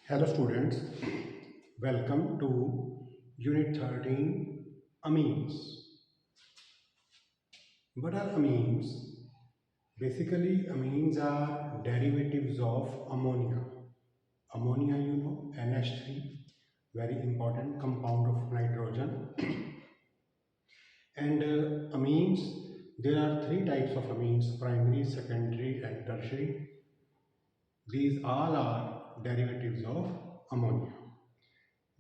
Hello students, welcome to Unit 13 Amines. What are amines? Basically, amines are derivatives of ammonia. Ammonia, you know, NH3, very important compound of nitrogen. And amines, there are three types of amines, primary, secondary and tertiary. These all are derivatives of ammonia.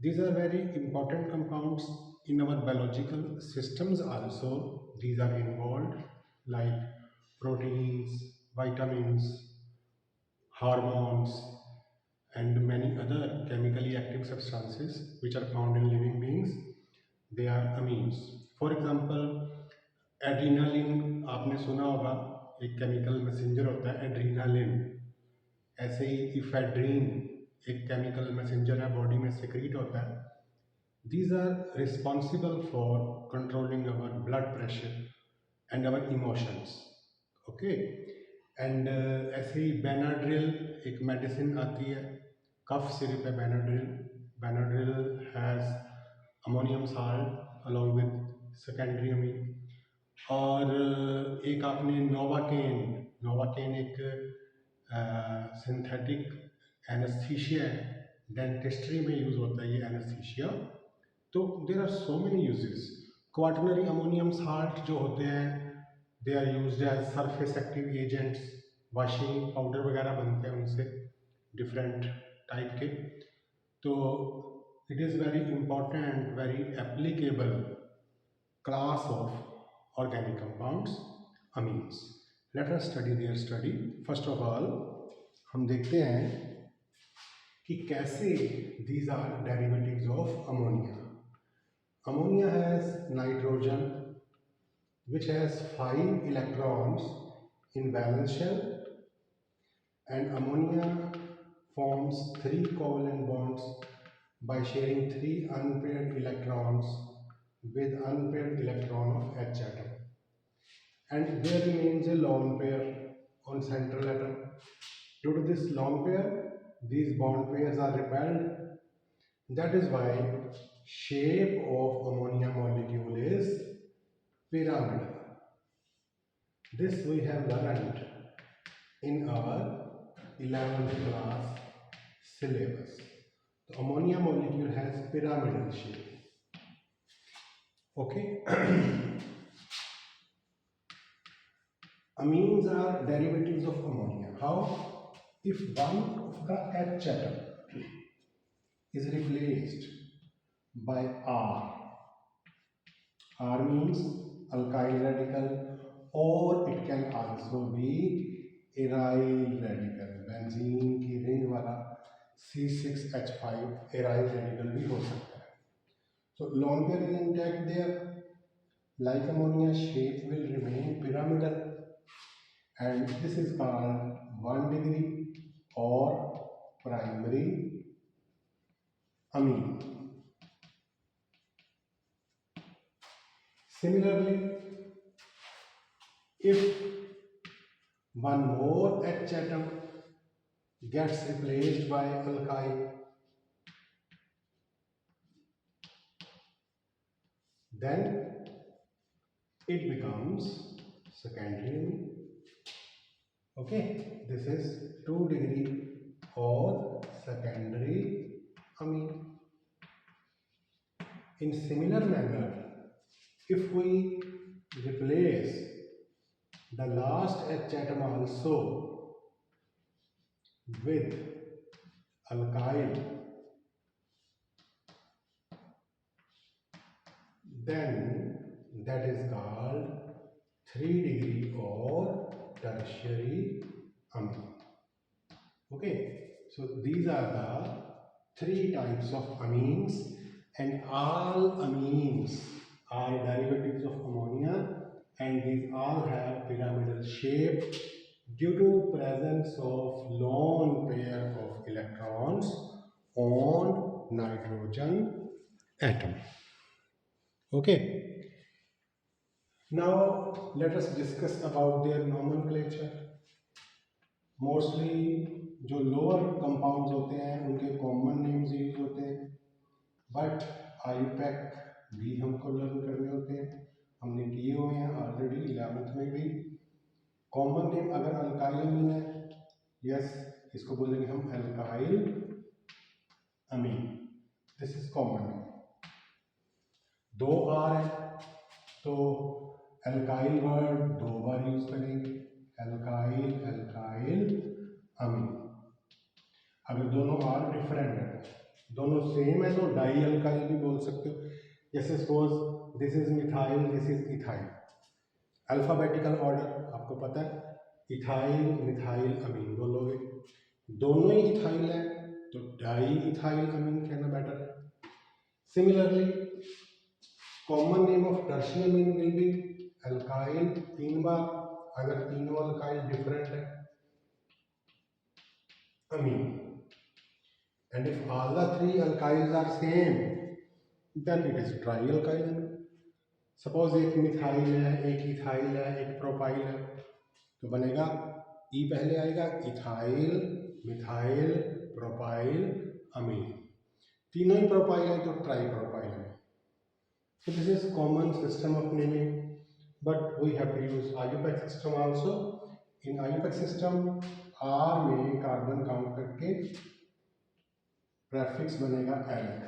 These are very important compounds in our biological systems also. These are involved like proteins, vitamins, hormones and many other chemically active substances which are found in living beings. They are amines. For example, adrenaline आपने सुना होगा, एक chemical messenger होता है adrenaline. ऐसे ही इफेड्रीन एक chemical messenger है, body में सिक्रीट होता है. These are responsible for controlling our blood pressure and our emotions. Okay. And ऐसे ही बेनाड्रिल एक मेडिसिन आती है, कफ सिरप है Benadryl. Benadryl has ammonium salt along with secondary amine. और एक आपने नोवाकेन, नोवाकेन एक सिंथेटिक एनेस्थीशिया है, डेंटिस्ट्री में यूज़ होता है ये एनेस्थीशिया. तो there are so many uses. Quaternary ammonium salt जो होते हैं, they are used as surface active agents. Washing powder वगैरह बनते हैं उनसे, डिफरेंट टाइप के. तो it is very important, very applicable class of organic compounds, amines. Let us study their study. First of all, हम देखते हैं कि कैसे these are derivatives of ammonia. Ammonia has nitrogen which has 5 electrons in valence shell, and ammonia forms 3 covalent bonds by sharing 3 unpaired electrons with unpaired electron of H atom, and there remains a lone pair on central atom. Due to this lone pair, these bond pairs are repelled. That is why shape of ammonia molecule is pyramidal. This we have learned in our 11th class syllabus. The ammonia molecule has pyramidal shape. Okay. Amines are derivatives of ammonia. How? If one of the H atom is replaced by R, R means alkyl radical, or it can also be aryl radical. Benzene की ring वाला C6H5 aryl radical भी हो सकता है. So lone pair is intact there. Like ammonia, shape will remain pyramidal, and this is called 1 degree or primary amine. Similarly, if one more H atom gets replaced by alkyl, then it becomes secondary amine. Okay, this is 2 degree or secondary amine. In similar manner, if we replace the last H atom also with alkyl, then that is called 3 degree or tertiary amine. Okay, so these are the 3 types of amines, and all amines are derivatives of ammonia, and these all have pyramidal shape due to presence of lone pair of electrons on nitrogen atom. Okay. Now let us discuss about their nomenclature. Mostly जो lower compounds होते हैं उनके common names use होते हैं, but IUPAC भी हमको learn करने होते हैं, हमने किए हुए हैं ऑलरेडी 11th में भी। कॉमन नेम अगर अल्काइल अमीन है, यस, इसको बोलेंगे हम alkyl amine, this is common name. दो आर है तो अल्काइल वर्ड दो बार यूज करेंगे, अल्काइल अल्काइल अमीन। अगर दोनों आर डिफरेंट है, दोनों सेम है तो डाई अल्काइल भी बोल सकते हो। जैसे suppose this is methyl, this is ethyl, alphabetical order आपको पता है, इथाइल मिथाइल अमीन बोलोगे। दोनों ही इथाइल है तो डाई इथाइल अमीन कहना बेटर है। Similarly common name of tertiary amine will be alkyl 3 बार, अगर तीनों अल्काइल डिफरेंट है amine, and if all the three alkyls are same then it is trialkyl amine। Suppose एक मिथाइल है, एक इथाइल है, एक प्रोपाइल है, तो बनेगा ई पहले आएगा, इथाइल मिथाइल प्रोपाइल अमीन। तीनों ही प्रोपाइल है तो ट्राई प्रोपाइल है। So this is common system of naming, but we have to use IUPAC system also। In IUPAC system R में कार्बन काउंट करके प्रेफिक्स बनेगा alk,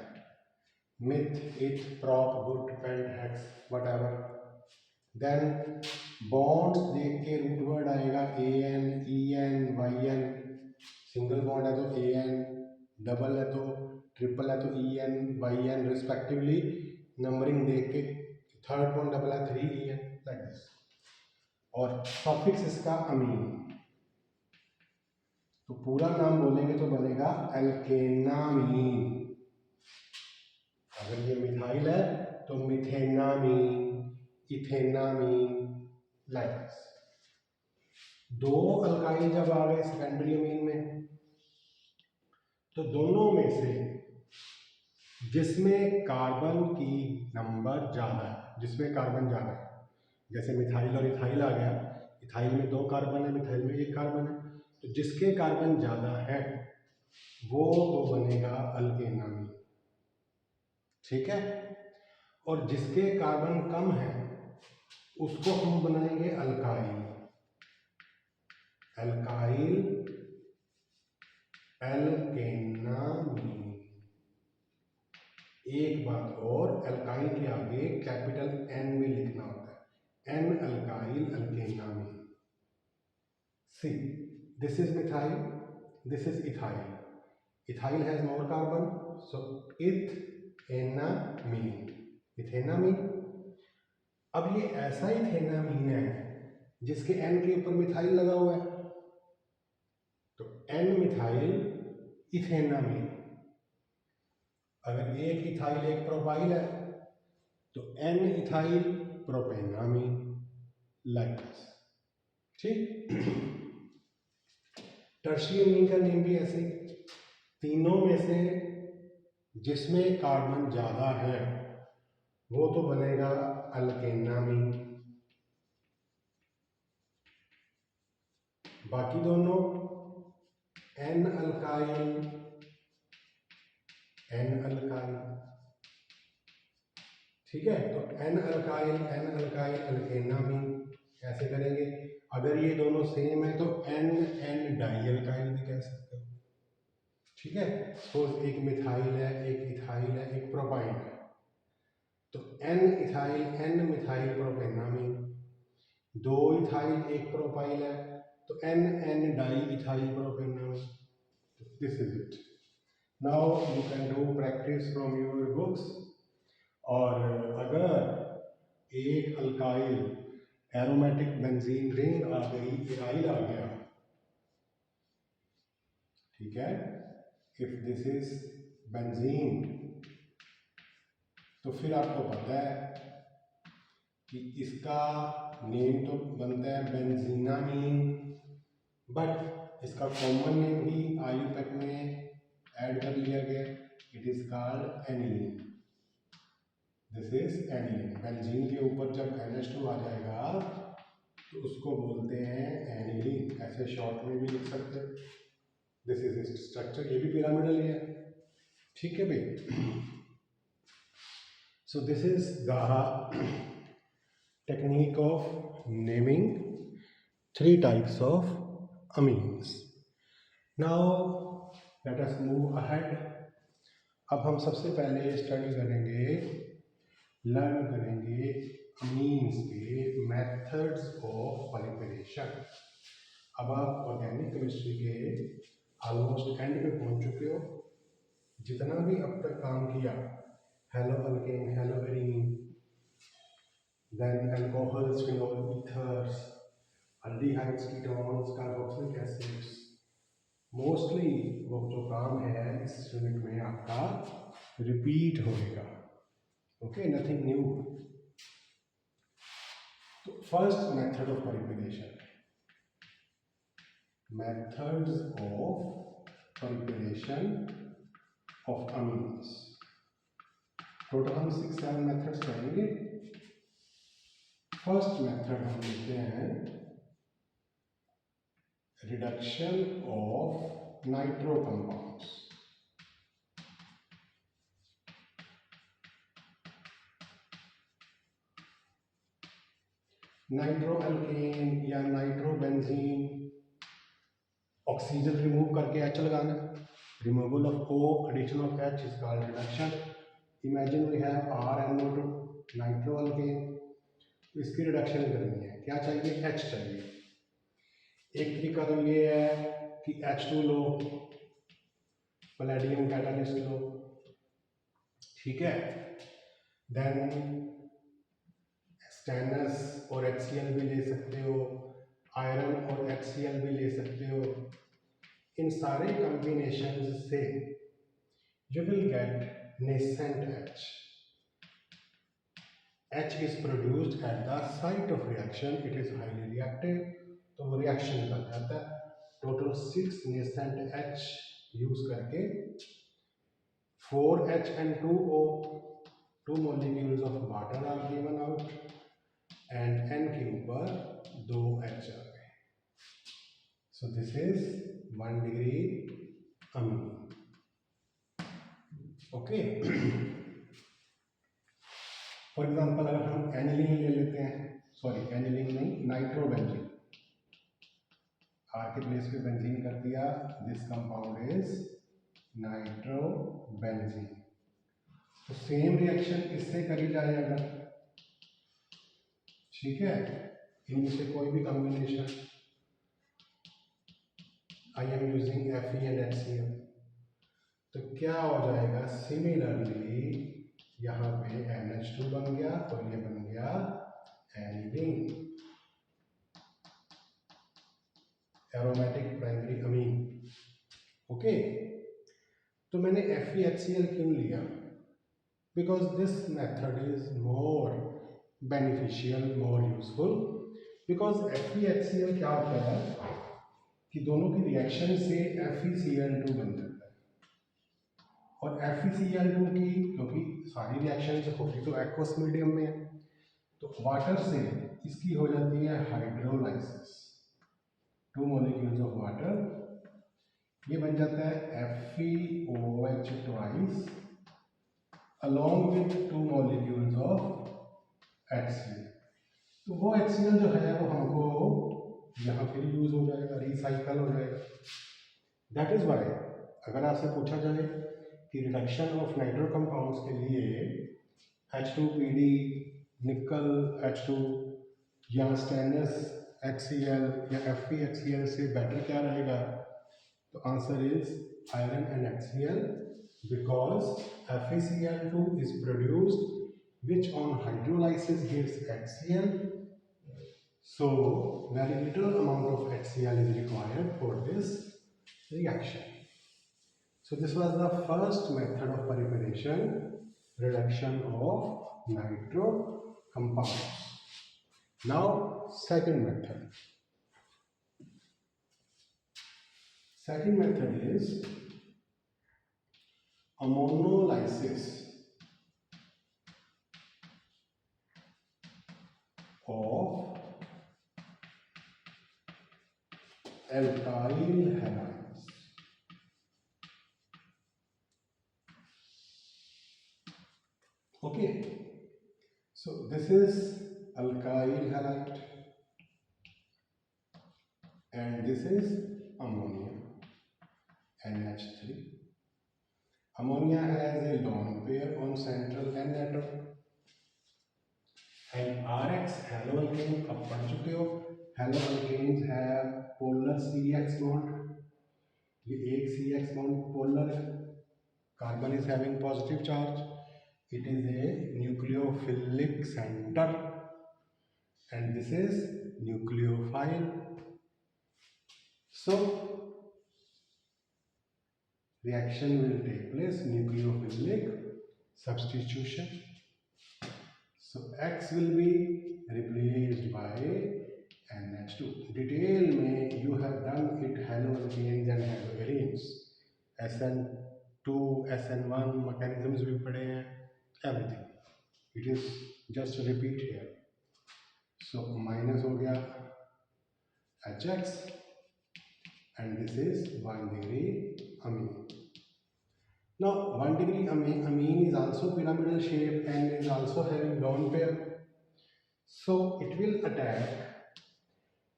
meth eth prop but pent hex whatever. Then bonds देख के root word आएगा A N E N Y N, single bond है तो A N, double है तो ट्रिपल है तो E N Y N respectively, numbering देख के, थर्ड बॉन्ड डबल है 3 ई एन लाइक दिस। और सफिक्स इसका अमीन, तो पूरा नाम बोलेंगे तो बनेगा एल्केनामीन। अगर ये मिथाइल है तो मिथेनामीन, इथेनामीन लाइक दिस। दो अल्काइल जब आ गए सेकेंडरी अमीन में, तो दोनों में से जिसमें कार्बन की नंबर ज़्यादा है, जिसमें कार्बन ज़्यादा है, जैसे मिथाइल और इथाइल आ गया, इथाइल में 2 कार्बन है, मिथाइल में 1 कार्बन है, तो जिसके कार्बन ज़्यादा है वो तो बनेगा अल्केनामीन, ठीक है। और जिसके कार्बन कम है उसको हम बनाएंगे अल्काइल, अल्काइल एल्केनामीन। एक बात और, अल्काइल के आगे कैपिटल एन में लिखना होता है, N alkyl alkanamine. See this is methyl, this is ethyl, ethyl has more carbon so ethanamine, ethanamine. अब ये ऐसा इथेनामीन है जिसके एन के ऊपर मिथाइल लगा हुआ है, तो एन मिथाइल इथेनामीन। अगर एक इथाइल एक प्रोपाइल है तो N ethyl propanamine like this, ठीक। टर्शियरी अमीन का नेम भी ऐसे, तीनों में से जिसमें कार्बन ज़्यादा है वो तो बनेगा अल्केनामीन, बाकी दोनों एन अल्काइल एन अल्काइल, ठीक है। तो एन अल्काइल अल्केनामीन ऐसे करेंगे। अगर ये दोनों सेम है तो एन एन डाई अल्काइल भी कह सकते हो, ठीक है। सपोज एक मिथाइल है, एक इथाइल है, एक प्रोपाइल है, तो N ethyl N methyl propanamine. दो इथाइल एक प्रोपाइल है तो N N di ethyl propanamine. This is it. Now you can do practice from your books. और अगर एक अल्काइल एरोमेटिक बेंजीन रिंग आ गई, इराइल आ गया, ठीक है, इफ दिस इज बेंजीन, तो फिर आपको पता है कि इसका नेम तो बनता है बेंजीनामीन, बट इसका कॉमन नेम भी आईयूपैक में ऐड कर लिया गया, it is called aniline. This is aniline. Benzene के ऊपर जब NH2 आ जाएगा तो उसको बोलते हैं एनिलीन, ऐसे शॉर्ट में भी लिख सकते हैं। दिस इज इट स्ट्रक्चर, ये भी पिरामिडल ही है, ठीक है भाई। So this is the technique of naming 3 types of amines. Now let us move ahead. अब हम सबसे पहले स्टडी करेंगे, लर्न करेंगे अमीन्स के मेथड्स ऑफ पॉलीमरेशन। अब आप ऑर्गेनिक केमिस्ट्री के ऑलमोस्ट एंड पे पहुंच चुके हो। जितना भी अब तक काम किया, halo alkane, halo arene, then alcohols, phenol, ethers, aldehydes, ketones, carboxylic acids, mostly वो जो काम है इस यूनिट में आपका रिपीट होएगा। Okay, nothing new. तो first method of polymerisation, methods of preparation of amines। Total हम 6-7 मेथड्स पढ़ेंगे। फर्स्ट मेथड हम लेते हैं reduction of nitro compounds. Nitro alkane या नाइट्रो बेंजीन, ऑक्सीजन रिमूव करके एच लगाना, removal of O, addition of H is called reduction। Imagine we have RNO2 nitro alkane, तो इसकी रिडक्शन करनी है, क्या चाहिए, H चाहिए। एक तरीका तो ये है कि H2 लो, पैलेडियम कैटालिस्ट लो, ठीक है। देन स्टेनस और HCl भी ले सकते हो, आयरन और HCl भी ले सकते हो। इन सारे कॉम्बिनेशन से you will get nascent H. H is produced at the site of reaction. It is highly reactive, तो वो रिएक्शन निकल जाता है। टोटल 6 nascent H यूज करके 4H and 2O, 2 molecules of water are given out, and N के ऊपर 2 H आ गए। So this is 1 degree amine. Okay, for example अगर हम एनिलीन ले लेते हैं, सॉरी एनिलीन नहीं, नाइट्रोबेंजीन, आर के प्लेस पे बेंजीन कर दिया, दिस कंपाउंड इज नाइट्रोबेंजीन। तो सेम रिएक्शन इससे करी जाएगा, ठीक है, इनमें से कोई भी combination. I am using Fe and HCl, तो क्या हो जाएगा, सिमिलरली यहाँ पे NH2 बन गया और ये बन गया aniline, aromatic primary amine. Okay, तो मैंने FeHCl क्यों लिया, because this method is more beneficial, more useful. Because FeHCl क्या होता है कि दोनों की रिएक्शन से FeCl2 बन जाता है, और FeCl2 की क्योंकि सारी रिएक्शन होती तो एक्वस मीडियम में है, तो वाटर से इसकी हो जाती है हाइड्रोलाइसिस, 2 molecules ऑफ वाटर, ये बन जाता है FeOH twice along with 2 molecules of HCl। तो वो HCl जो है वो हमको यहाँ फिर यूज हो जाएगा, रिसाइकल हो जाएगा। दैट इज वाई अगर आपसे पूछा जाए कि रिडक्शन ऑफ नाइट्रो कंपाउंड्स के लिए H2PD, निकल H2 या स्टेनस HCl या FeHCl से बेटर क्या रहेगा, तो answer is iron and HCl, because FeCl2 is produced which on hydrolysis gives HCl, so very little amount of HCl is required for this reaction. So this was the first method of preparation, reduction of nitro compounds. Now second method. Second method is ammonolysis of alkyl halides. Okay, so this is alkyl halide and this is ammonia, NH3. Ammonia has a lone pair on central N atom and RX haloalkane अब पढ़ चुके हो. Haloalkanes have polar CX bond. ये एक CX bond polar है. Carbon is having positive charge. It is a nucleophilic center and this is nucleophile. So reaction will take place, nucleophilic substitution. So X will be replaced by NH2. Detail में you have done it haloalkanes and haloarenes. SN2, SN1 mechanisms भी पढ़े हैं, everything. It is just a repeat here. So minus हो गया HX and this is 1 degree amine. Now 1 degree amine is also pyramidal shape and is also having lone pair. So it will attack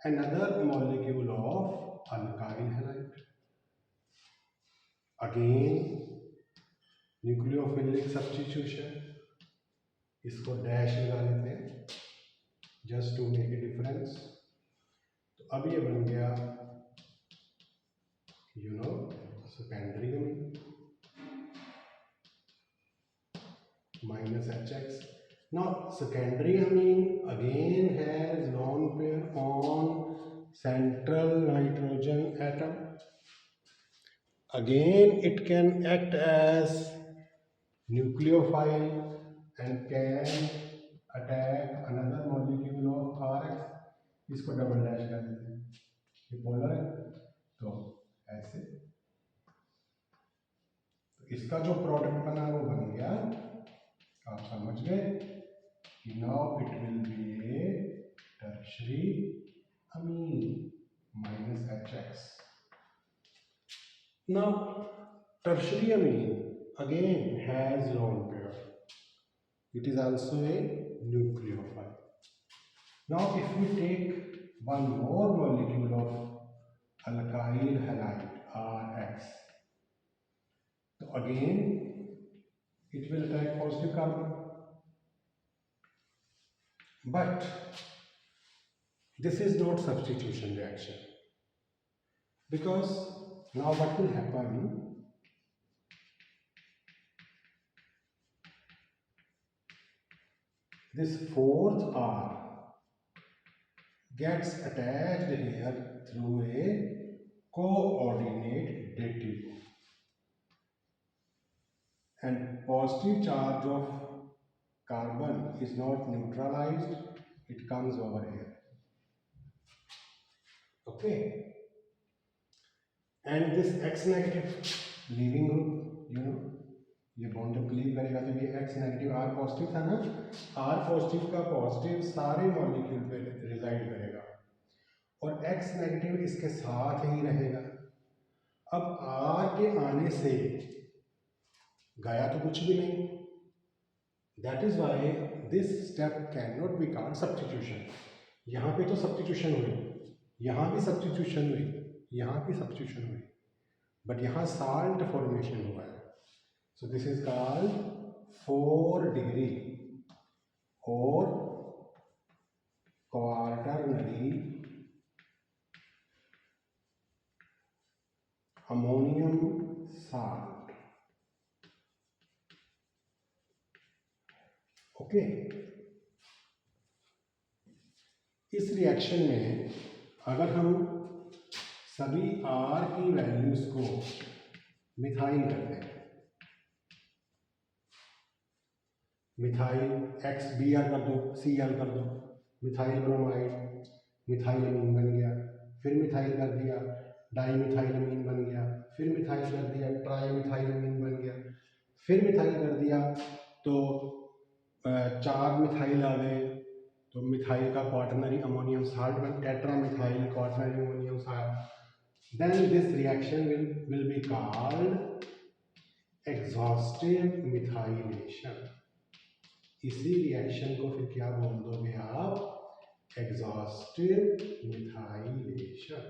another molecule of alkyl halide. Again nucleophilic substitution. इसको dash लगा लेते हैं just to make a difference. तो अब ये बन गया secondary amine minus HX. Now secondary amine again has lone pair on central nitrogen atom. Again it can act as nucleophile and can attack another molecule of RX. इसको double dash कर देते हैं, ये पोलर है तो ऐसे. तो इसका जो प्रोडक्ट बना वो बन गया, आप समझ गए कि now it will be A tertiary amine minus HX. Now tertiary amine again has lone pair. It is also a nucleophile. Now if we take one more molecule of alkyl halide RX, so again it will attack positive carbon. But this is not substitution reaction, because now what will happen, this fourth R gets attached here through a coordinate dative, and positive charge of carbon is not neutralized, it comes over here. Okay, and this X negative leaving group, ये bond जब leave करेगा तो ये X negative R positive था ना, R positive का positive सारे molecule पे रिजाइड करेगा और X नेगेटिव इसके साथ ही रहेगा. अब R के आने से गया तो कुछ भी नहीं. That is why this step can not be called substitution. यहाँ पे तो सब्स्टिट्यूशन हुई, यहाँ भी सब्स्टिट्यूशन हुई, यहाँ भी सब्स्टिट्यूशन हुई, बट यहाँ साल्ट फॉर्मेशन हुआ है. So this is called 4 degree or quaternary ammonium salt. Okay, इस रिएक्शन में अगर हम सभी R की वैल्यूज को मिथाइल करते हैं, मिथाइल XBr कर दो, Cl कर दो, मिथाइल ब्रोमाइड मिथाइल अमीन बन गया, फिर मिथाइल कर दिया डाई मिथाइल अमीन बन गया, फिर मिथाइल कर दिया ट्राई मिथाइल अमीन बन गया, फिर मिथाइल कर दिया तो 4 मिथाइल आ गए, तो मिथाइल का क्वाटरनरी अमोनियम साल्ट बन, tetra methyl quaternary ammonium salt. Then this reaction will be called exhaustive methylation. इसी रिएक्शन को फिर क्या बोल दोगे आप? Exhaustive methylation.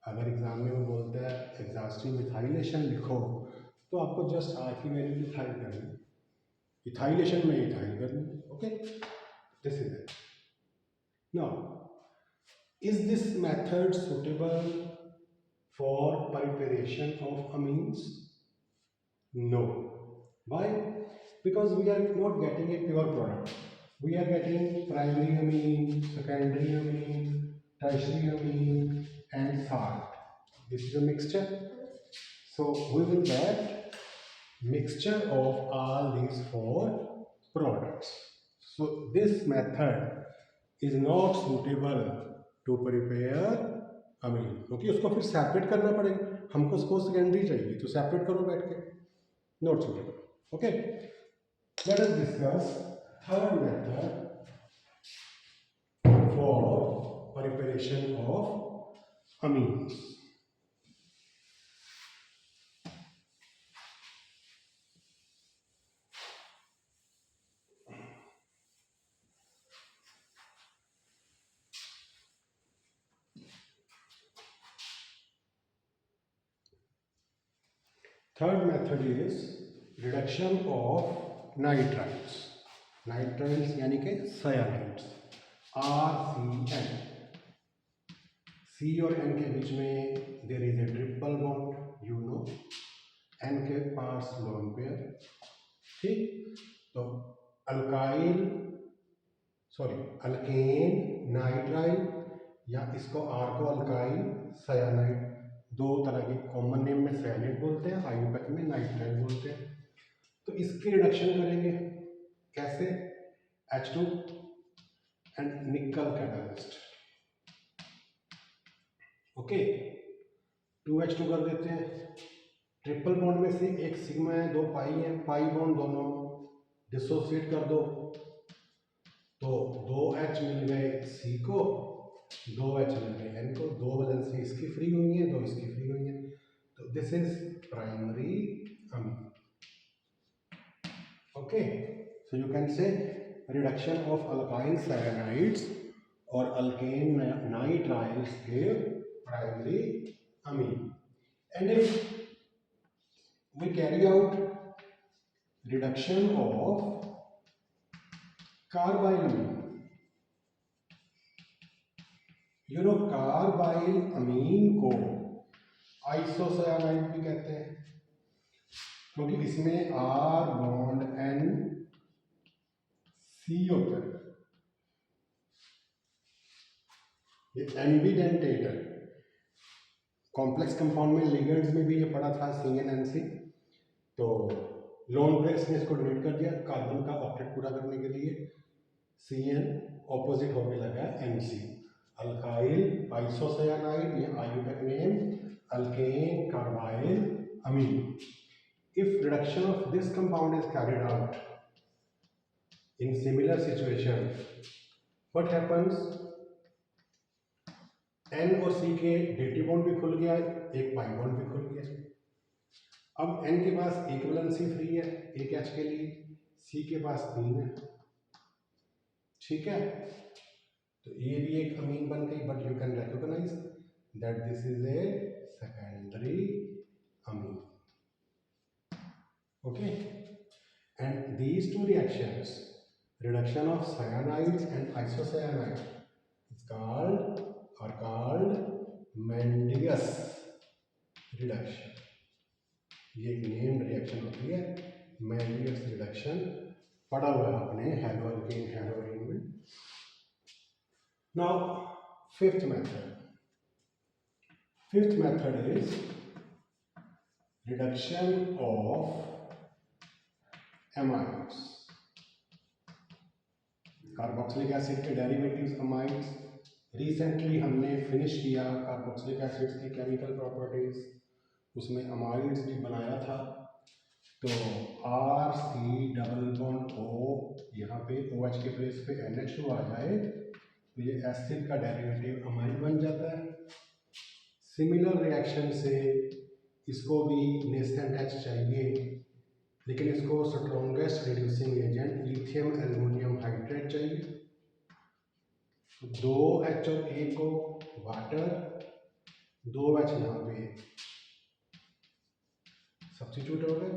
अगर एग्जाम में वो बोलता है एग्जॉस्टिव मिथाइलेशन लिखो, तो आपको जस्ट आर की वैल्यू मिथाइल करनी, इथाइलेशन में इथाइल करनी। Okay, this is it. Now, is this method suitable for preparation of amines? No. Why? Because we are not getting a pure product. We are getting primary amine, secondary amine, tertiary amine, and salt. This is a mixture. So we will get mixture of all these four products. So this method is not suitable to prepare अमीन, क्योंकि उसको फिर separate करना पड़ेगा, हमको उसको secondary चाहिए, तो separate करो बैठ के, not suitable. Okay, let us discuss third method for preparation of amines. Third method is reduction of nitriles. Nitriles यानी कि cyanides, RCN। C और N के बीच में there is a triple bond, you know, N के पास lone pair। ठीक, तो alkyl alkane nitrile, या इसको R को अल्काइल साइनाइड, दो तरह की कॉमन नेम में साइनाइड बोलते हैं, आयुपैक में नाइट्राइल बोलते हैं। तो इसकी रिडक्शन करेंगे कैसे? H2 एंड निकल कैटलिस्ट। ओके, 2H2 कर देते हैं, ट्रिपल बॉन्ड में से एक सिग्मा है, दो पाई है, पाई बॉन्ड दोनों डिसोसिएट कर दो, तो 2H मिल गए C को, 2H मिल गए N को, दो वैलेंसी इसकी फ्री हुई है, दो इसकी फ्री हुई है, तो this is primary amine. Okay, so you can say reduction of alkyl cyanides और alkane nitriles give primary amine. And if we carry out reduction of carbyl amine, you know carbyl amine को आइसोसायानाइड भी कहते हैं, क्योंकि इसमें R bond N C होता है, ये एम्बिडेंटेट है। कॉम्प्लेक्स कंपाउंड में लिगेंड्स में भी ये पड़ा था CnNC, तो लोन पेयर्स ने इसको डिलीट कर दिया कार्बन का ऑक्टेट पूरा करने के लिए, Cn ऑपोजिट होने लगा NC, अल्काइल आइसोसायानाइड, ये IUPAC name, alkane carbyl amine. If reduction of this compound is carried out in similar situation, what happens? N और C के डेटिव बॉन्ड भी खुल गया, एक पाई बॉन्ड भी खुल गया। अब N के पास एक वैलेंसी फ्री है एक H के लिए, C के पास 3 है, ठीक है, तो ये भी एक अमीन बन गई, but you can recognise that this is a secondary amine. Okay, and these two reactions, reduction of cyanides and isocyanides, are called Mendius reduction। ये एक नेम्ड रिएक्शन होती है, Mendius रिडक्शन, पढ़ा हुआ है आपने हेलोअल्केन हेलोअरीन में। Now fifth method is reduction of amides, carboxylic acid के डेरिवेटिव्स अमाइड्स। रिसेंटली हमने फिनिश किया कार्बोक्सिलिक एसिड्स की केमिकल प्रॉपर्टीज, उसमें अमाइड्स भी बनाया था, तो RC डबल बॉन्ड O, यहाँ पे OH के प्लेस पे NH2 आ जाए तो ये एसिड का डेरिवेटिव अमाइड बन जाता है। सिमिलर रिएक्शन से इसको भी नेसेंट H चाहिए, लेकिन इसको strongest reducing agent lithium aluminium hydrate चाहिए। 2 H और 1 को वाटर, 2 H यहाँ पे सब्स्टिट्यूट हो गए,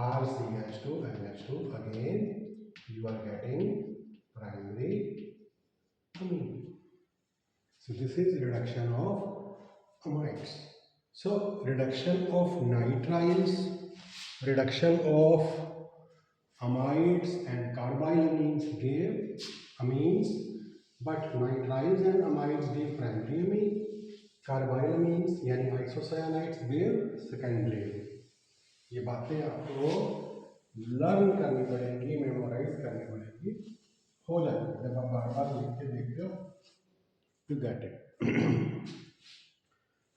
RCH2 NH2, again you are getting primary amine. So this is reduction of amides. So reduction of nitriles, reduction of amides and carbylamines gave amines, but nitriles and amides gave primary amine. Carbylamines यानी isocyanides gave secondary amine. ये बातें आपको learn करनी पड़ेंगी, memorise करनी पड़ेगी, हो जाएगी जब आप बार बार लिख के देखते हो to get it.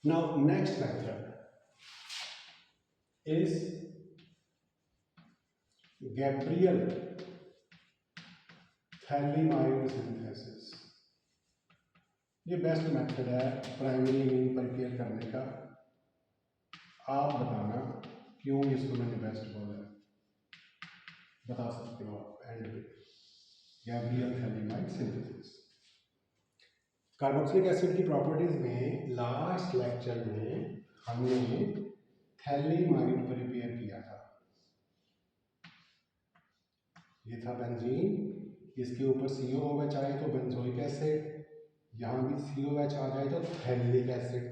Now next method is Gabriel phthalimide synthesis. ये बेस्ट मेथड है प्राइमरी अमीन प्रिपेयर करने का। आप बताना क्यों इसको मैंने बेस्ट बोला है, बता सकते हो आप एंड पे। Gabriel phthalimide synthesis. Carboxylic acid की प्रॉपर्टीज में लास्ट लेक्चर में हमने थैलिमाइड प्रिपेयर किया था। ये था बेंजीन, इसके ऊपर COOH आए तो बेंजोइक एसिड, यहाँ भी COH आ जाए तो थैलिक एसिड।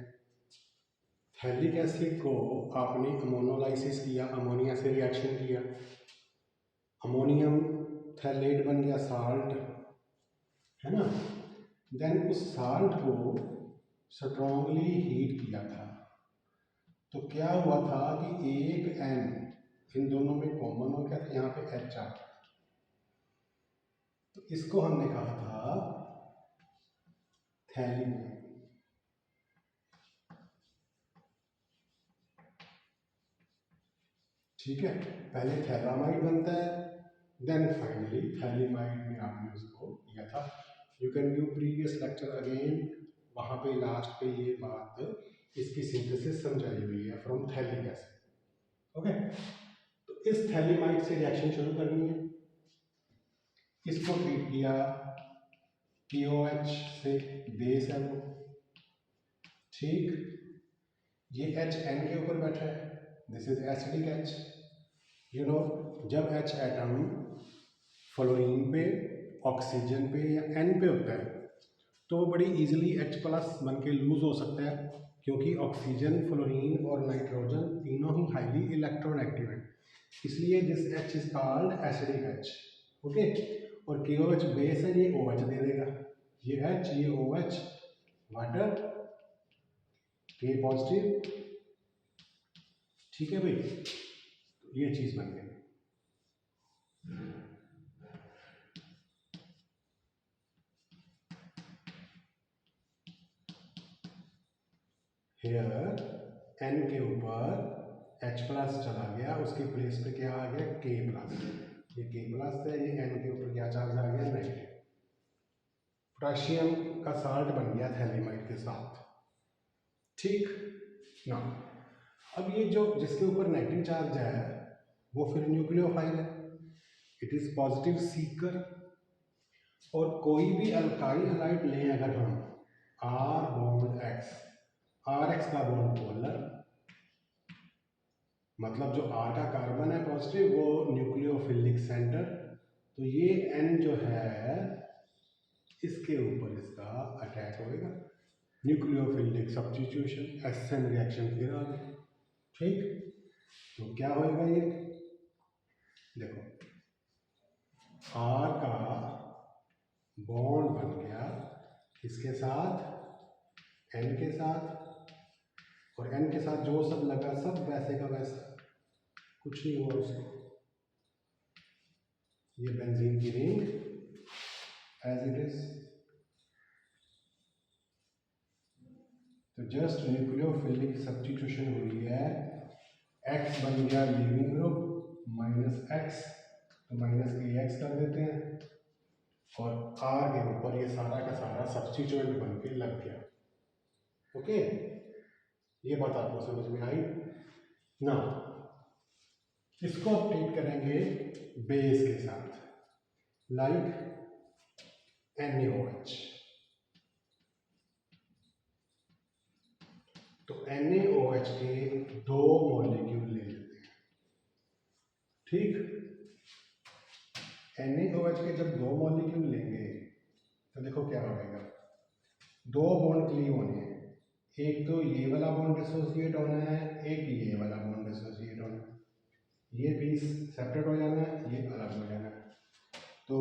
थैलिक एसिड को आपने अमोनोलाइसिस किया, अमोनिया से रिएक्शन किया, अमोनियम थैलेट बन गया साल्ट, है ना। देन उस साल्ट को स्ट्रॉन्गली हीट किया था, तो क्या हुआ था कि एक N इन दोनों में कॉमन हो गया था, यहाँ पे H आ गया, तो इसको हमने कहा था थैलिमाइड। ठीक है, पहले थैलामाइड बनता है, देन फाइनली थैलिमाइड में आपने उसको किया था। You can view previous lecture again, वहाँ पे लास्ट पे ये बात इसकी सिंथेसिस समझाई हुई है फ्रॉम थैलिक एसिड। ओके, तो इस थैलिमाइड से रिएक्शन शुरू करनी है। इसको ट्रीट किया KOH से, बेस है वो, ठीक। ये H N के ऊपर बैठा है, this is acidic H। You know, जब H एटम फ्लोरीन पे, ऑक्सीजन पे या N पे होता है तो बड़ी इजीली H प्लस बन के लूज हो सकता है, क्योंकि ऑक्सीजन, फ्लोरीन और नाइट्रोजन तीनों ही हाईली इलेक्ट्रोनेगेटिव हैं, इसलिए this H is called acidic H। Okay, और KOH बेस है, ये OH दे देगा, ये H, ये OH, वाटर, K पॉजिटिव। ठीक है भाई, तो ये चीज बन गई। हेयर N के ऊपर H प्लस चला गया, उसकी प्लेस पे क्या आ गया, K प्लस। ये K प्लस है, ये N के ऊपर क्या चार्ज आ गया, नेगेटिव। पोटेशियम का साल्ट बन गया थैलिमाइड के साथ, ठीक ना। अब ये जो जिसके ऊपर नेगेटिव चार्ज है वो फिर न्यूक्लियोफाइल है, इट इज पॉजिटिव सीकर। और कोई भी अल्काइल हैलाइड लें अगर हम, R बॉन्ड X, RX का बॉन्ड पोलर, मतलब जो R का कार्बन है पॉजिटिव वो न्यूक्लियोफिलिक सेंटर, तो ये N जो है इसके ऊपर इसका अटैक होएगा, न्यूक्लियोफिलिक सब्स्टिट्यूशन, SN रिएक्शन फिर आ गई, ठीक। तो क्या होएगा, ये देखो R का बॉन्ड बन गया किसके साथ, N के साथ, और N के साथ जो सब लगा सब वैसे का वैसा, कुछ नहीं हुआ उसको। ये बेंजीन की रिंग एज इट इज, तो जस्ट न्यूक्लियोफिलिक सब्स्टिट्यूशन हुई है, X बन गया लीविंग ग्रुप -X, तो -AX कर देते हैं, और R के ऊपर ये सारा का सारा सब्स्टिट्यूएंट बन के लग गया। ओके, ये बात आपको समझ में आई ना। इसको आप ट्रीट करेंगे बेस के साथ, लाइक NaOH। तो NaOH के 2 मॉलिक्यूल ले लेते हैं, ठीक। NaOH के जब 2 मॉलिक्यूल लेंगे तो देखो क्या होगा, 2 बॉन्ड क्लीव होने हैं, एक तो ये वाला बॉन्ड डिसोसिएट होना है, एक ये वाला बॉन्ड डिसोसिएट होना है, ये पीस सेपरेट हो जाना है, ये अलग हो जाना है। तो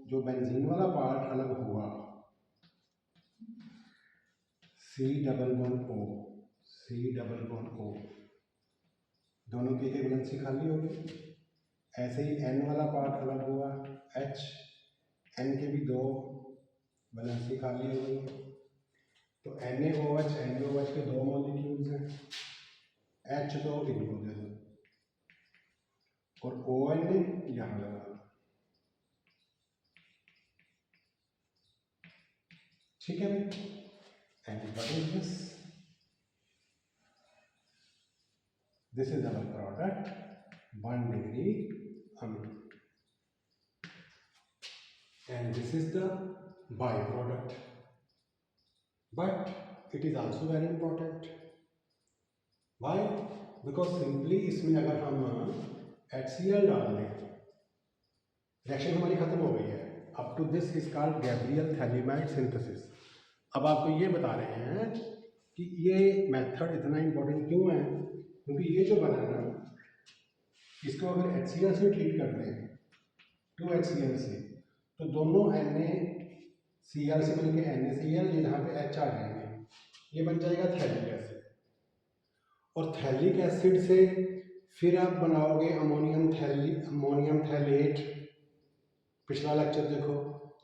जो बेंजीन वाला पार्ट अलग हुआ, C डबल बॉन्ड O, दोनों की वैलेंसी खाली होगी। ऐसे ही N वाला पार्ट अलग हुआ, H, N के भी 2 वैलेंसी खाली होगी। तो NaOH के 2 मॉलिक्यूल्स हैं, H तो इनको दे दो और ON यहाँ लगा दो, ठीक है। And what is this? This is our product, 1 degree amine, and this is the byproduct. But it is also very important. Why? Because simply इसमें अगर हम HCl डाल दें, रिएक्शन हमारी खत्म हो गई है। Up to this is called Gabriel Thalamide synthesis। अब आपको ये बता रहे हैं कि ये मेथड इतना इम्पोर्टेंट क्यों है, क्योंकि ये जो बना है ना, इसको अगर HCl से ट्रीट करते हैं, 2HCl से, तो दोनों NaCl से मिलकर NaCl, ये यहाँ पे H आ जाएंगे, ये बन जाएगा थैलिक एसिड। और थैलिक एसिड से फिर आप बनाओगे अमोनियम थैलेट। पिछला लेक्चर देखो,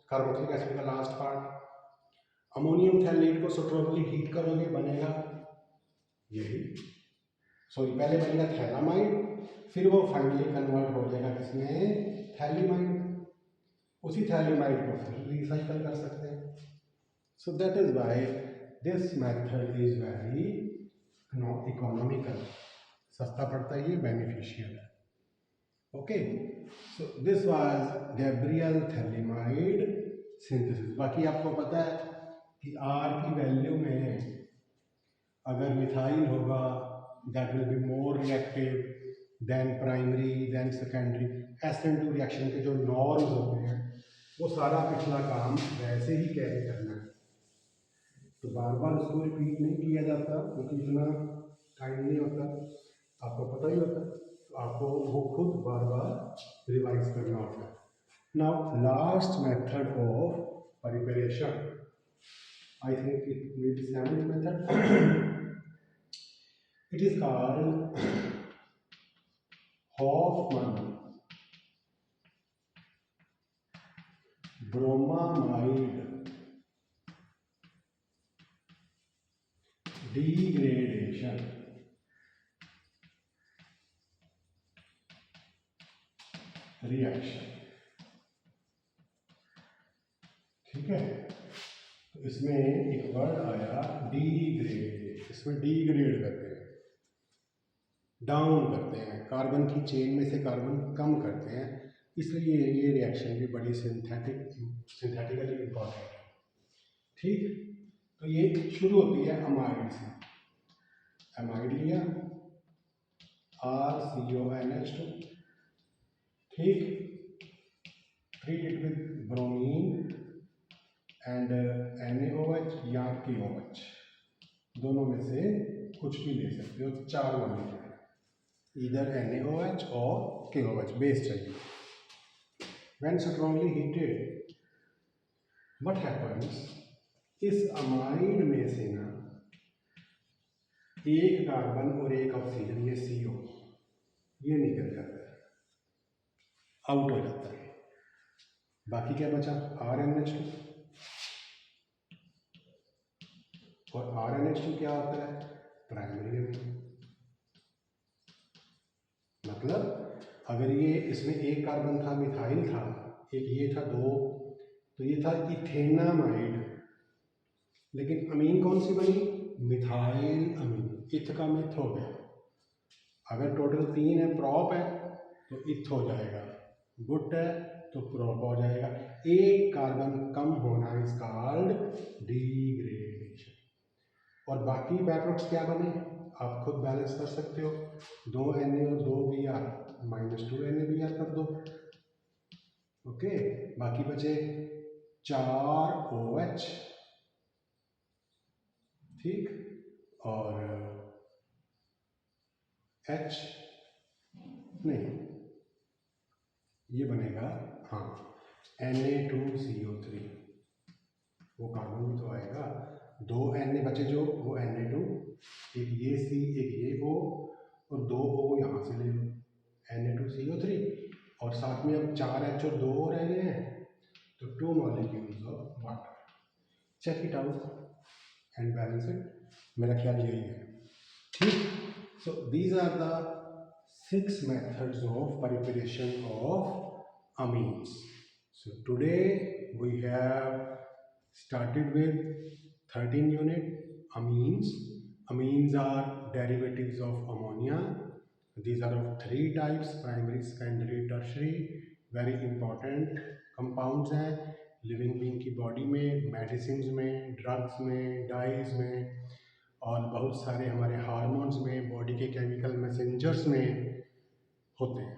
कार्बोक्सिलिक एसिड का लास्ट पार्ट। अमोनियम थैलेट को स्ट्रांगली हीट करोगे, बनेगा यही, पहले बनेगा थैलामाइड, फिर वो फाइनली कन्वर्ट हो जाएगा किसमें, थैलीमाइड। उसी थैलीमाइड को फिर रिसाइकल कर सकते हैं। So that is why this method is very economical, सस्ता पड़ता है, ये बेनिफिशियल है। Okay, so this was Gabriel phthalimide synthesis. बाकी आपको पता है कि R की वैल्यू में अगर मिथाइल होगा, that will be more reactive than primary than secondary. SN2 reaction के जो नॉर्म्स होते हैं वो सारा पिछला काम वैसे ही कैरी करना है, तो बार बार उसको रिपीट नहीं किया जाता क्योंकि इतना टाइम नहीं होता, आपको पता ही होता है, तो आपको वो खुद बार बार रिवाइज करना होता है। Now last method of preparation, I think it will be 7th method. It is called Hoffman bromamide degradation reaction, ठीक है। तो इसमें एक वर्ड आया डीग्रेड, इसमें डीग्रेड करते हैं, डाउन करते हैं, कार्बन की चेन में से कार्बन कम करते हैं, इसलिए ये रिएक्शन भी बड़ी सिंथेटिकली इम्पॉर्टेंट है, ठीक। तो ये शुरू होती है अमाइड से, अमाइड लिया RCONH2, ठीक, treat it with bromine and NaOH या KOH, दोनों में से कुछ भी ले सकते हो, 4 मॉलिक्यूल, इधर NaOH और KOH बेस चाहिए। When strongly heated, what happens, इस अमाइड में से ना एक कार्बन और एक ऑक्सीजन, ये CO, ये निकल जाता है, आउट हो जाता है। बाकी क्या बचा, RNH2, और RNH2 क्या होता है, प्राइमरी अमीन। मतलब अगर ये इसमें एक कार्बन था, मिथाइल था, एक ये था, 2, तो ये था इथेनामाइड, लेकिन अमीन कौन सी बनी, मिथाइल अमीन, इथ का मिथ हो गया, अगर टोटल 3 है, प्रॉप है तो इथ हो जाएगा, बुट है तो प्रॉप हो जाएगा। एक कार्बन कम होना इज कॉल्ड डिग्रेडेशन। और बाकी बाय प्रोडक्ट्स क्या बने आप खुद बैलेंस कर सकते हो, 2 Na और 2 Br -2 NaBr कर दो। ओके, बाकी बचे 4 OH, ठीक, और H नहीं, ये बनेगा हाँ Na2CO3, वो कार्बन भी तो आएगा। 2 Na बचे जो, वो Na2, एक ये C एक ये O, और 2 O यहाँ से ले लो, Na2CO3, और साथ में अब 4 H और 2 O रह गए हैं, तो 2 molecules of water. Check it out and balance it, मेरा ख्याल यही है, ठीक। So these are the 6 methods of preparation of amines. So today we have started with 13 unit amines. Amines are derivatives of ammonia. These are of 3 types: primary, secondary, tertiary. Very important compounds हैं living being की body में, medicine में, drugs में, dies में, और बहुत सारे हमारे हार्मोन्स में, बॉडी के केमिकल मैसेंजर्स में होते हैं।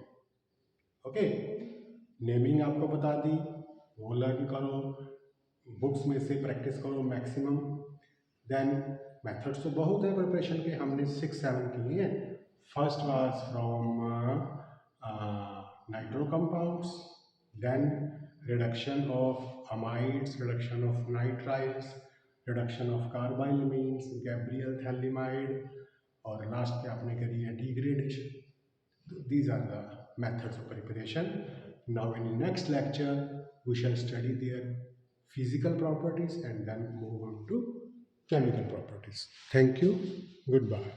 ओके, नेमिंग आपको बता दी, वो लर्न करो, बुक्स में से प्रैक्टिस करो मैक्सिमम। देन मेथड्स तो बहुत है प्रिपरेशन के, हमने 6-7 किए हैं। First was from nitro compounds, then reduction of amides, reduction of nitriles, reduction of carbylamines, Gabriel phthalimide, और लास्ट पे आपने करी है degradation. These are the methods of preparation. Now in the next lecture we shall study their physical properties and then move on to chemical properties. Thank you. Goodbye.